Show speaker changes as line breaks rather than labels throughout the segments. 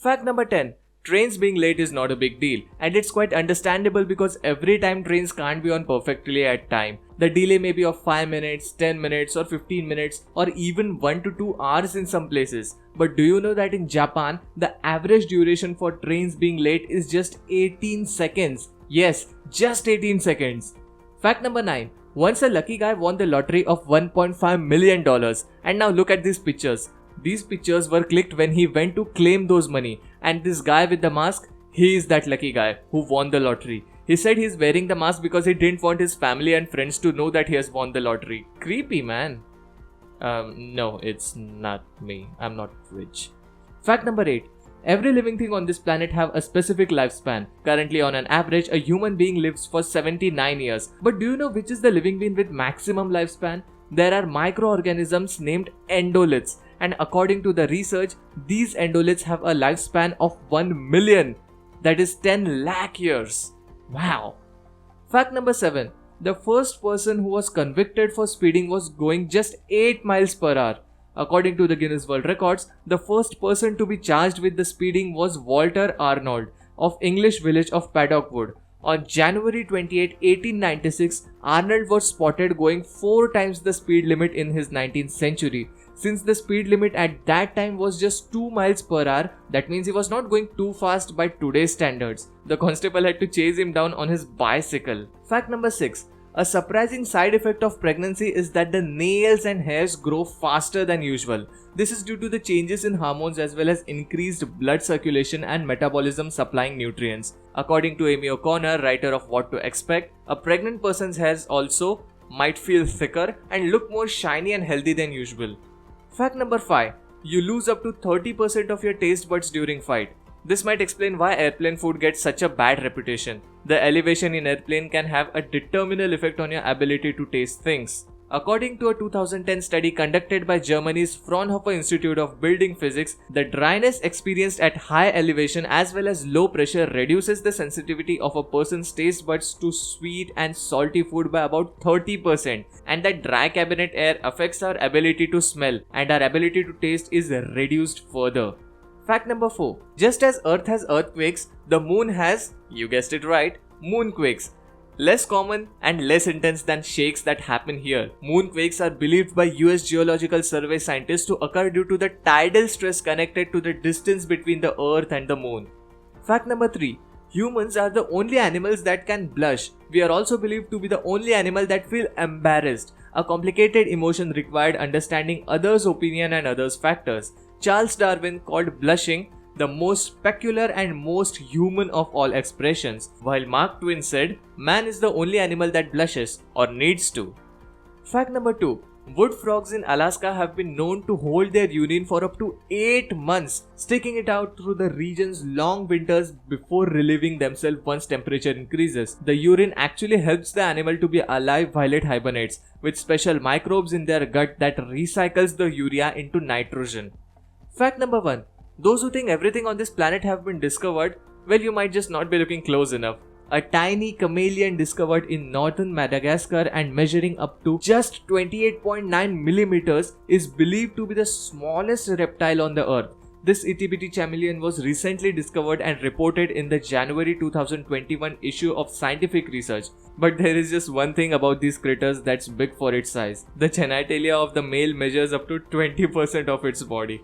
Fact number 10. Trains being late is not a big deal, and it's quite understandable because every time trains can't be on perfectly at time. The delay may be of 5 minutes, 10 minutes or 15 minutes or even 1 to 2 hours in some places. But do you know that in Japan, the average duration for trains being late is just 18 seconds? Yes, just 18 seconds. Fact number 9. Once a lucky guy won the lottery of $1.5 million, and now look at these pictures. These pictures were clicked when he went to claim those money, and this guy with the mask, he is that lucky guy who won the lottery. He said he's wearing the mask because he didn't want his family and friends to know that he has won the lottery. Creepy, man. No, it's not me. I'm not rich. Fact number 8. Every living thing on this planet have a specific lifespan. Currently, on an average, a human being lives for 79 years. But do you know which is the living being with maximum lifespan? There are microorganisms named endoliths, and according to the research, these endoliths have a lifespan of 1 million. That is 10 lakh years. Wow. Fact number 7. The first person who was convicted for speeding was going just 8 miles per hour. According to the Guinness World Records, the first person to be charged with the speeding was Walter Arnold of English village of Paddockwood. On January 28, 1896, Arnold was spotted going 4 times the speed limit in his 19th century. Since the speed limit at that time was just 2 miles per hour, that means he was not going too fast by today's standards. The constable had to chase him down on his bicycle. Fact number 6. A surprising side effect of pregnancy is that the nails and hairs grow faster than usual. This is due to the changes in hormones as well as increased blood circulation and metabolism supplying nutrients. According to Amy O'Connor, writer of What to Expect, a pregnant person's hairs also might feel thicker and look more shiny and healthy than usual. Fact number 5. You lose up to 30% of your taste buds during fight. This might explain why airplane food gets such a bad reputation. The elevation in airplane can have a determinal effect on your ability to taste things. According to a 2010 study conducted by Germany's Fraunhofer Institute of Building Physics, the dryness experienced at high elevation as well as low pressure reduces the sensitivity of a person's taste buds to sweet and salty food by about 30%, and that dry cabinet air affects our ability to smell and our ability to taste is reduced further. Fact number 4. Just as Earth has earthquakes, the Moon has, you guessed it right, moonquakes. Less common and less intense than shakes that happen here. Moonquakes are believed by US Geological Survey scientists to occur due to the tidal stress connected to the distance between the Earth and the Moon. Fact number 3. Humans are the only animals that can blush. We are also believed to be the only animal that feel embarrassed, a complicated emotion required understanding others' opinion and others' factors. Charles Darwin called blushing the most peculiar and most human of all expressions, while Mark Twain said, man is the only animal that blushes or needs to. Fact number 2. Wood frogs in Alaska have been known to hold their urine for up to 8 months, sticking it out through the region's long winters before relieving themselves once temperature increases. The urine actually helps the animal to be alive while it hibernates, with special microbes in their gut that recycles the urea into nitrogen. Fact number 1. Those who think everything on this planet have been discovered, well, you might just not be looking close enough. A tiny chameleon discovered in northern Madagascar and measuring up to just 28.9 millimeters is believed to be the smallest reptile on the earth. This itty-bitty chameleon was recently discovered and reported in the January 2021 issue of Scientific Research. But there is just one thing about these critters that's big for its size. The genitalia of the male measures up to 20% of its body.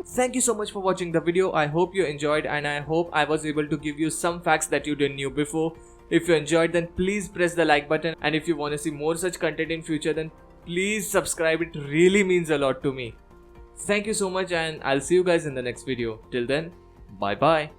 Thank you so much for watching the video. I hope you enjoyed and I hope I was able to give you some facts that you didn't know before. If you enjoyed, then please press the like button, and if you want to see more such content in future, then please subscribe. It really means a lot to me. Thank you so much and I'll see you guys in the next video. Till then, bye bye.